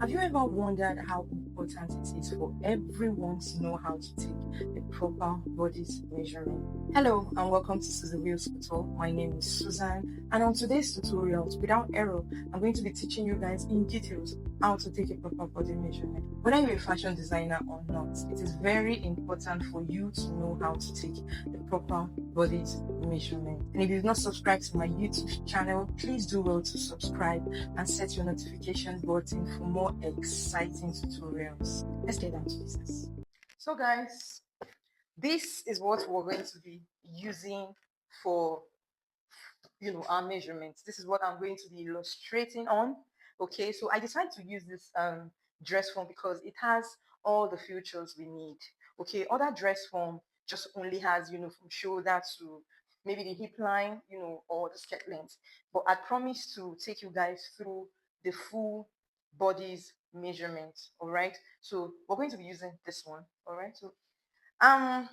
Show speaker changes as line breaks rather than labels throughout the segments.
Have you ever wondered how important it is for everyone to know how to take the proper body's measurement? Hello and welcome to Susan Wheels Couture. My name is Susan, and on today's tutorials, without error, I'm going to be teaching you guys in details how to take a proper body measurement. Whether you're a fashion designer or not, it is very important for you to know how to take the proper body's measurement. And if you've not subscribed to my YouTube channel, please do well to subscribe and set your notification button for more exciting tutorials. Let's get down to business. So guys, this is what we're going to be using for our measurements. This is what I'm going to be illustrating on. Okay, so I decided to use this dress form because it has all the features we need. Okay, other dress form just only has from shoulder to maybe the hip line, or the skirt length. But I promise to take you guys through the full body's measurement. All right, so we're going to be using this one. All right, so um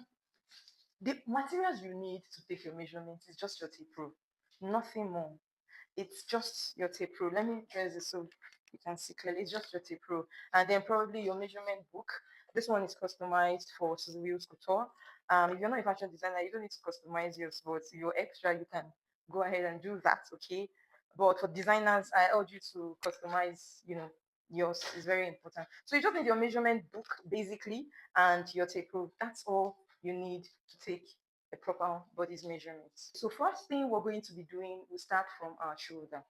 the materials you need to take your measurements is just your tape rule, nothing more. It's just your tape rule. Let me dress this so you can see clearly. It's just your tape rule. And then probably your measurement book. This one is customized for Suzy Wheels Couture. If you're not a fashion designer, you don't need to customize yours, but your extra, you can go ahead and do that, okay? But for designers, I urge you to customize, yours is very important. So you just need your measurement book, basically, and your tape rule. That's all you need to take a proper body's measurements. So first thing we're going to be doing, we start from our shoulder.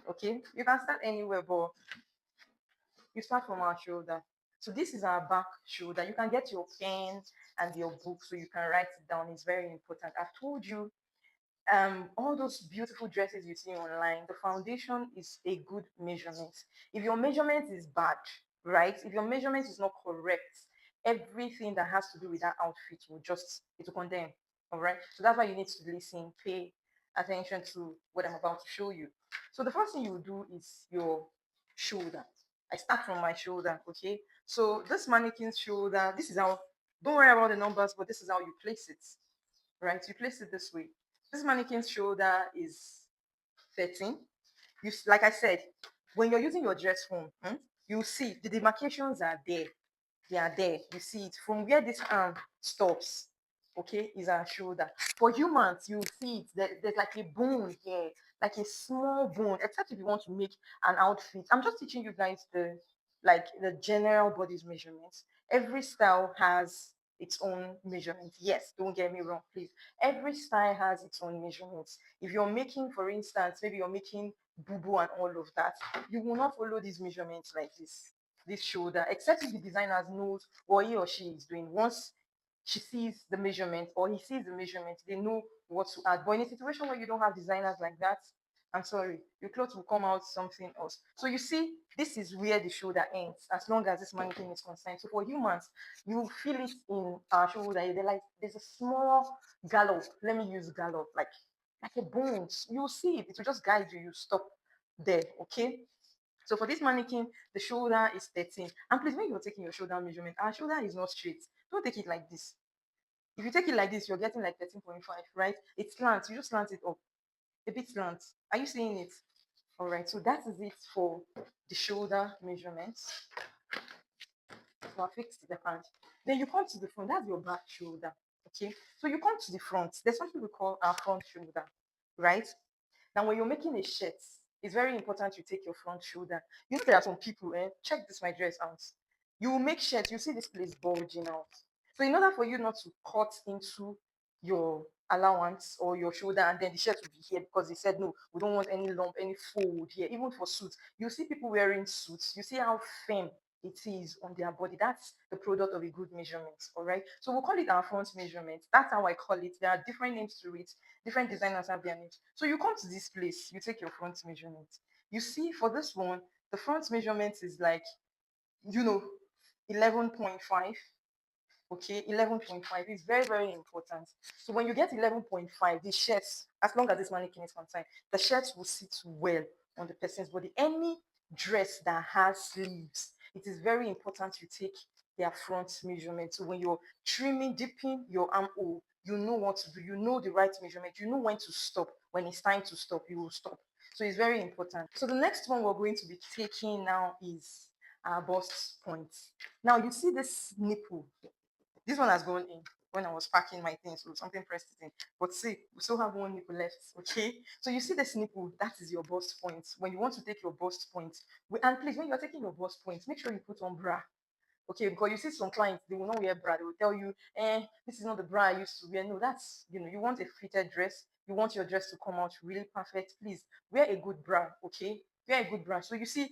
Okay, you can start anywhere, but you start from our shoulder. So this is our back shoulder. You can get your pen and your book so you can write it down. It's very important. I've told you, all those beautiful dresses you see online, the foundation is a good measurement. If your measurement is bad, right? If your measurement is not correct, everything that has to do with that outfit it will condemn. All right. So that's why you need to listen, pay attention to what I'm about to show you. So the first thing you will do is your shoulder. I start from my shoulder. Okay. So this mannequin's shoulder, this is how, don't worry about the numbers, but this is how you place it. Right? You place it this way. This mannequin's shoulder is 13. Like I said, when you're using your dress form, you see the demarcations are there. They are there. You see it from where this arm stops. Okay, is our shoulder. For humans, you see it. There's like a bone here, like a small bone. Except if you want to make an outfit. I'm just teaching you guys the general body's measurements. Every style has its own measurement. Yes, don't get me wrong, please. Every style has its own measurements. If you're making, for instance, maybe you're making boo and all of that, you will not follow these measurements like this shoulder, except if the designer knows what he or she is doing. Once she sees the measurement or he sees the measurement, they know what to add. But in a situation where you don't have designers like that, I'm sorry, your clothes will come out something else. So you see, this is where the shoulder ends, as long as this mannequin is concerned. So for humans, you feel it in our shoulder. They're like, there's a small gallop. Let me use gallop, like a bone. You'll see it. It will just guide you. You stop there, okay? So for this mannequin, the shoulder is 13. And please, when you're taking your shoulder measurement, our shoulder is not straight. Don't take it like this. If you take it like this, you're getting like 13.5, right? It slants. You just slant it up. A bit slant. Are you seeing it? All right. So that is it for the shoulder measurements. So I fixed the hand. Then you come to the front. That's your back shoulder. Okay. So you come to the front. There's something we call our front shoulder, right? Now, when you're making a shirt, it's very important you take your front shoulder. You know, there are some people, check this my dress out. You will make shirts, you see this place bulging out. So, in order for you not to cut into your allowance or your shoulder, and then the shirt will be here because they said, no, we don't want any lump, any fold here, even for suits. You see people wearing suits, you see how firm it is on their body. That's the product of a good measurement. All right. So we'll call it our front measurement. That's how I call it. There are different names to it. Different designers have their names. So you come to this place, you take your front measurement. You see, for this one, the front measurement is like, you know, 11.5. Okay, 11.5 is very, very important. So when you get 11.5, the shirts, as long as this mannequin is concerned, the shirts will sit well on the person's body. Any dress that has sleeves, it is very important you take their front measurement. So when you're trimming, dipping your armhole, you know what to do. You know the right measurement. You know when to stop. When it's time to stop, you will stop. So it's very important. So the next one we're going to be taking now is our bust point. Now you see this nipple. This one has gone in when I was packing my things, so something pressed it in. But see, we still have one nipple left, okay? So you see this nipple, that is your bust point. When you want to take your bust point, and please, when you're taking your bust point, make sure you put on bra. Okay, because you see some clients, they will not wear bra. They will tell you, this is not the bra I used to wear. No, that's, you want a fitted dress. You want your dress to come out really perfect. Please wear a good bra, okay? Wear a good bra. So you see,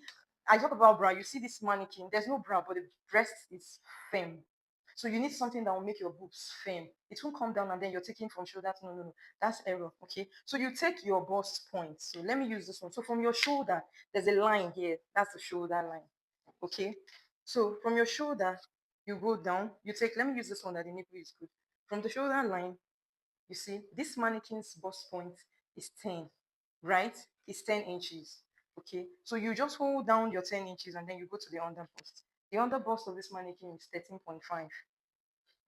I talk about bra. You see this mannequin, there's no bra, but the breast is firm. So you need something that will make your boobs firm. It won't come down and then you're taking from shoulder. No, no, no. That's error. Okay. So you take your bust point. So let me use this one. So from your shoulder, there's a line here. That's the shoulder line. Okay. So from your shoulder, you go down. You take, let me use this one that the nipple is good. From the shoulder line, you see, this mannequin's bust point is 10, right? It's 10 inches. Okay. So you just hold down your 10 inches and then you go to the under bust. The under bust of this mannequin is 13.5.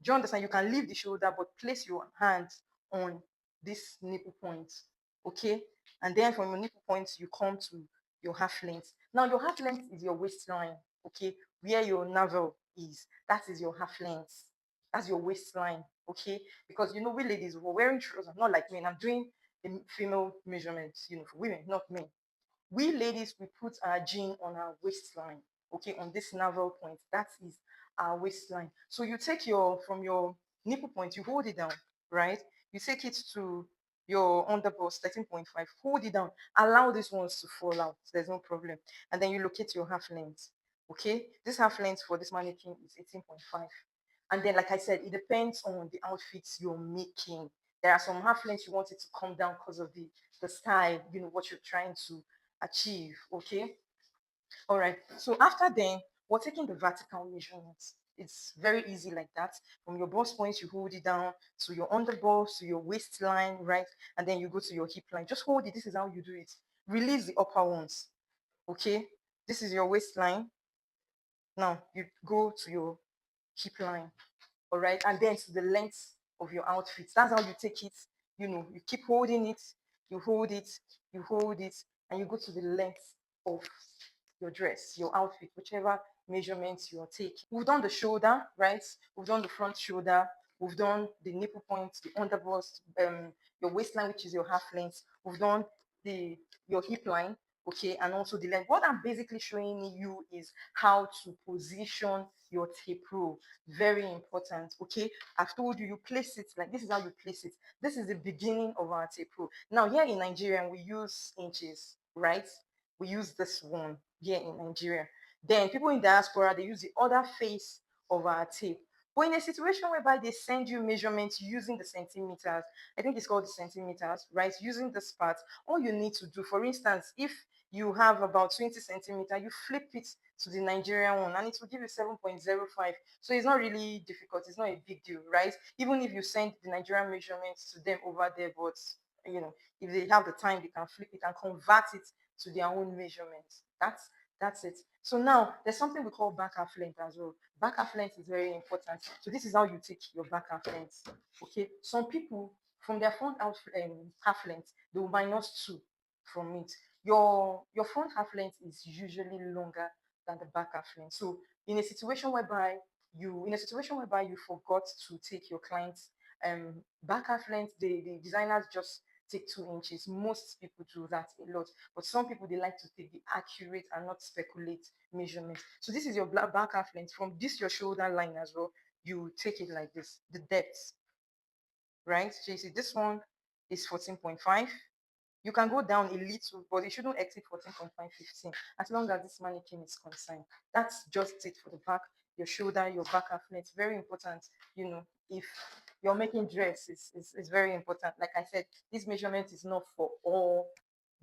Do you understand? You can leave the shoulder, but place your hands on this nipple point. Okay. And then from your nipple point, you come to your half length. Now, your half length is your waistline. Okay. Where your navel is. That is your half length. That's your waistline. Okay. Because we ladies were wearing trousers, not like men. I'm doing the female measurements, for women, not men. We ladies, we put our jean on our waistline, okay, on this navel point. That is our waistline. So you take from your nipple point, you hold it down, right? You take it to your underbust, 13.5, hold it down, allow these ones to fall out. There's no problem. And then you locate your half length, okay? This half length for this mannequin is 18.5. And then, like I said, it depends on the outfits you're making. There are some half lengths you want it to come down because of the style, what you're trying to achieve. Okay. All right. So after then, we're taking the vertical measurements. It's very easy like that. From your bust points, you hold it down to your underbust, to your waistline, right? And then you go to your hip line. Just hold it. This is how you do it. Release the upper ones. Okay. This is your waistline. Now you go to your hip line. All right, and then to the length of your outfit. That's how you take it. You keep holding it, you hold it, you hold it, and you go to the length of your dress, your outfit, whichever measurements you are taking. We've done the shoulder, right? We've done the front shoulder. We've done the nipple points, the underbust, your waistline, which is your half length. We've done your hip line, okay, and also the length. What I'm basically showing you is how to position your tape roll. Very important, okay? I've told you, you place it like this is how you place it. This is the beginning of our tape roll. Now, here in Nigeria, we use inches, right? We use this one here in Nigeria. Then people in diaspora, they use the other face of our tape. But in a situation whereby they send you measurements using the centimeters, I think it's called the centimeters, right? Using this part, all you need to do, for instance, if you have about 20 centimeter, you flip it to the Nigerian one and it will give you 7.05. So it's not really difficult. It's not a big deal, right? Even if you send the Nigerian measurements to them over there, but if they have the time, they can flip it and convert it to their own measurements. That's it. So now there's something we call back half length as well. Back half length is very important. So this is how you take your back half length. Okay. Some people from their front half length, they will -2 from it. Your front half length is usually longer than the back half length. So in a situation whereby you forgot to take your client's back half length, the designers just take 2 inches. Most people do that a lot, but some people they like to take the accurate and not speculate measurements. So this is your back half length. From this your shoulder line as well, you take it like this, the depth, right? So you see this one is 14.5. You can go down a little, but it shouldn't exceed 14.515 as long as this mannequin is concerned. That's just it for the back, your shoulder, your back half length. Very important, if you're making dress, it's very important. Like I said, this measurement is not for all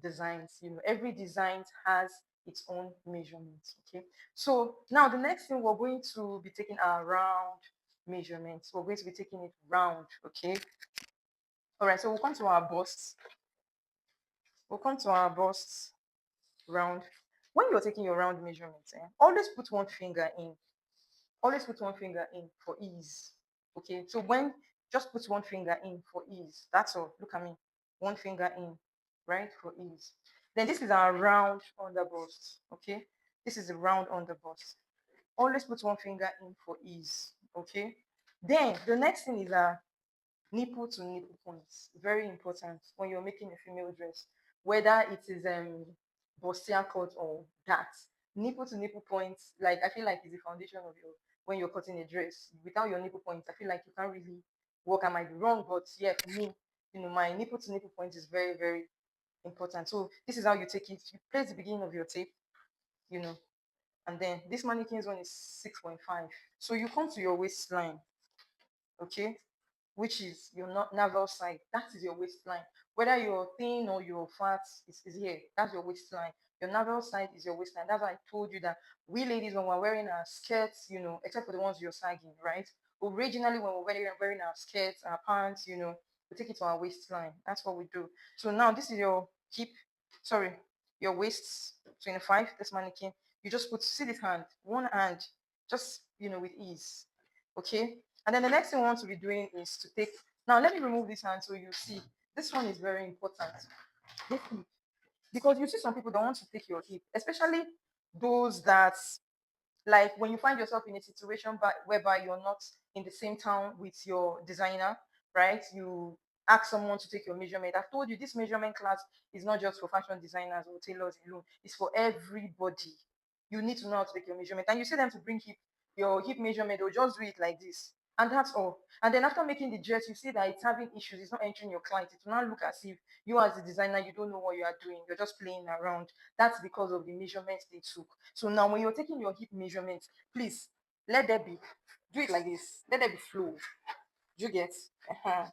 designs. Every design has its own measurements. Okay. So now the next thing we're going to be taking our round measurements. We're going to be taking it round. Okay. All right. So we'll come to our busts. We'll come to our busts round. When you're taking your round measurements, always put one finger in. Always put one finger in for ease. Okay, so just put one finger in for ease. That's all. Look at me. One finger in, right, for ease. Then this is our round underbust. Okay, this is a round underbust. Always put one finger in for ease. Okay. Then the next thing is our nipple to nipple points. Very important when you're making a female dress, whether it is bustier cut or that. Nipple to nipple points, like I feel like is the foundation of your when you're cutting a dress. Without your nipple points, I feel like you can't really work. I might be wrong, but yeah, for me, my nipple to nipple point is very, very important. So this is how you take it. You place the beginning of your tape, you know, and then this mannequin's one is 6.5. So you come to your waistline, okay? Which is your navel side. That is your waistline. Whether you're thin or you're fat, is here. That's your waistline. Your navel side is your waistline. That's why I told you that we ladies, when we're wearing our skirts, except for the ones you're sagging, right? Originally, when we're wearing our skirts, our pants, we take it to our waistline. That's what we do. So now this is your hip, sorry, your waist 25, this mannequin. You just see this hand, one hand, just, with ease. Okay, and then the next thing we want to be doing is to take. Now, let me remove this hand so you see. This one is very important. This hip. Because you see some people don't want to take your hip, especially those that, like, when you find yourself in a situation whereby you're not in the same town with your designer, right? You ask someone to take your measurement. I've told you this measurement class is not just for fashion designers or tailors alone, it's for everybody. You need to know how to take your measurement. And you see them to bring your hip measurement, they'll just do it like this. And that's all. And then after making the dress, you see that it's having issues, it's not entering your client. It will not look as if you, as a designer, you don't know what you are doing. You're just playing around. That's because of the measurements they took. So now when you're taking your hip measurements, please let there be, do it like this. Let there be flow. Do you get? Uh-huh.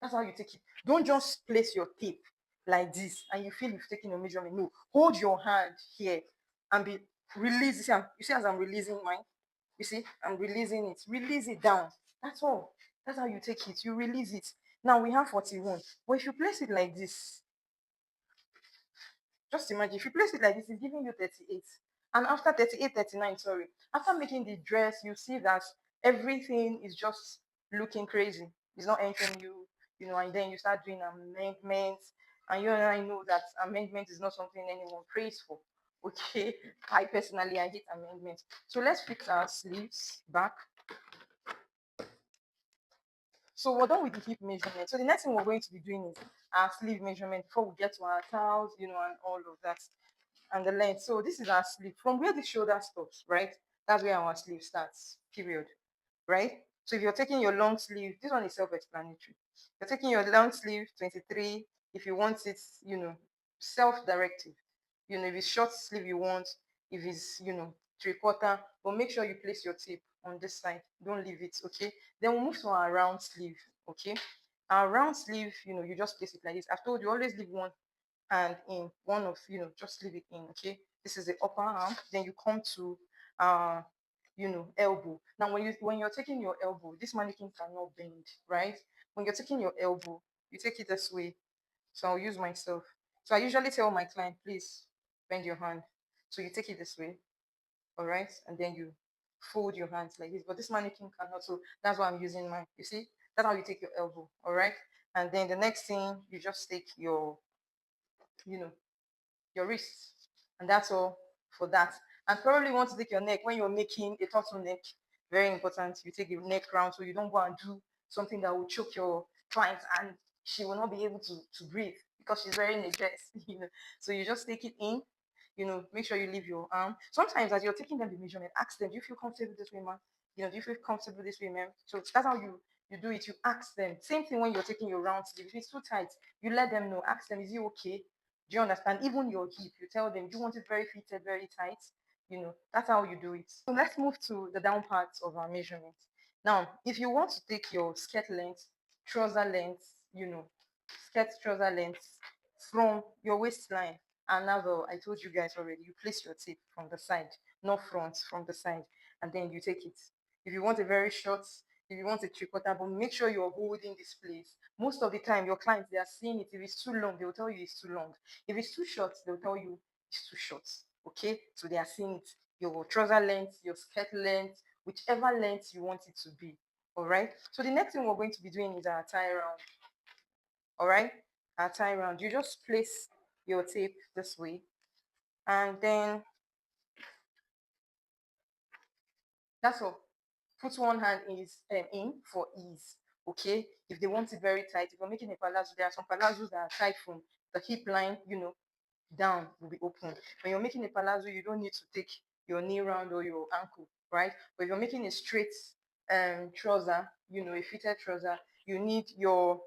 That's how you take it. Don't just place your tape like this and you feel you've taken your measurement. No, hold your hand here and be release. You see, as I'm releasing mine, you see, I'm releasing it. Release it down. That's all. That's how you take it. You release it. Now we have 41. But if you place it like this, just imagine if you place it like this, it's giving you 38. And after 38, 39, sorry, after making the dress, you see that everything is just looking crazy. It's not entering you, and then you start doing amendments. And you and I know that amendment is not something anyone prays for. Okay. I personally, I hate amendments. So let's fix our sleeves back. So we're done with the hip measurement. So the next thing we're going to be doing is our sleeve measurement before we get to our towels, and all of that, and the length. So this is our sleeve. From where the shoulder stops, right? That's where our sleeve starts, period. Right? So if you're taking your long sleeve, this one is self-explanatory. You're taking your long sleeve, 23. If you want it, self-directive. If it's short sleeve you want, if it's, 3/4, but make sure you place your tape on this side. Don't leave it, okay? Then we'll move to our round sleeve, okay? Our round sleeve, you just place it like this. I've told you, always leave one hand in, one of, just leave it in, okay? This is the upper arm. Then you come to elbow. Now when you're taking your elbow, this mannequin cannot bend, right? When you're taking your elbow, you take it this way. So I'll use myself. So I usually tell my client, please bend your hand. So you take it this way, all right? And then you fold your hands like this. But this mannequin cannot, so that's why I'm using mine. You see? That's how you take your elbow, all right? And then the next thing, you just take you know, your wrists. And that's all for that. And probably want to take your neck when you're making a turtleneck. Very important. You take your neck round so you don't go and do something that will choke your client and she will not be able to breathe because she's wearing a dress. So you just take it in. Make sure you leave your arm. Sometimes as you're taking them the measurement, ask them, do you feel comfortable this way, man? Do you feel comfortable this way, man? So that's how you do it. You ask them. Same thing when you're taking your round sleeve. If it's too tight, you let them know. Ask them, is it okay? Do you understand? Even your hip, you tell them, do you want it very fitted, very tight? That's how you do it. So let's move to the down parts of our measurement. Now, if you want to take your skirt length, trouser length, skirt trouser length from your waistline and navel, I told you guys already, you place your tape from the side, not front, from the side, and then you take it. If you want a very short, if you want a 3/4, but make sure you're holding this place. Most of the time, your clients, they are seeing it. If it's too long, they'll tell you it's too long. If it's too short, they'll tell you it's too short. Okay? So they are seeing it. Your trouser length, your skirt length, whichever length you want it to be. All right? So the next thing we're going to be doing is our tie round. All right? Our tie round. You just place your tape this way, and then that's all. Put one hand in for ease. Okay, if they want it very tight, if you're making a palazzo, there are some palazzos that are tight from the hip line, down will be open. When you're making a palazzo, you don't need to take your knee round or your ankle, right? But if you're making a straight trouser, a fitted trouser, you need your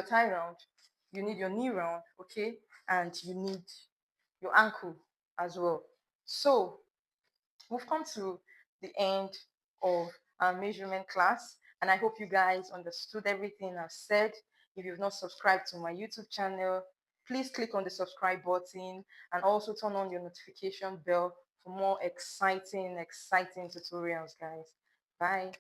tie round, you need your knee round, okay, and you need your ankle as well. So we've come to the end of our measurement class, and I hope you guys understood everything I've said. If you've not subscribed to my YouTube channel, please click on the subscribe button and also turn on your notification bell for more exciting tutorials, guys. Bye.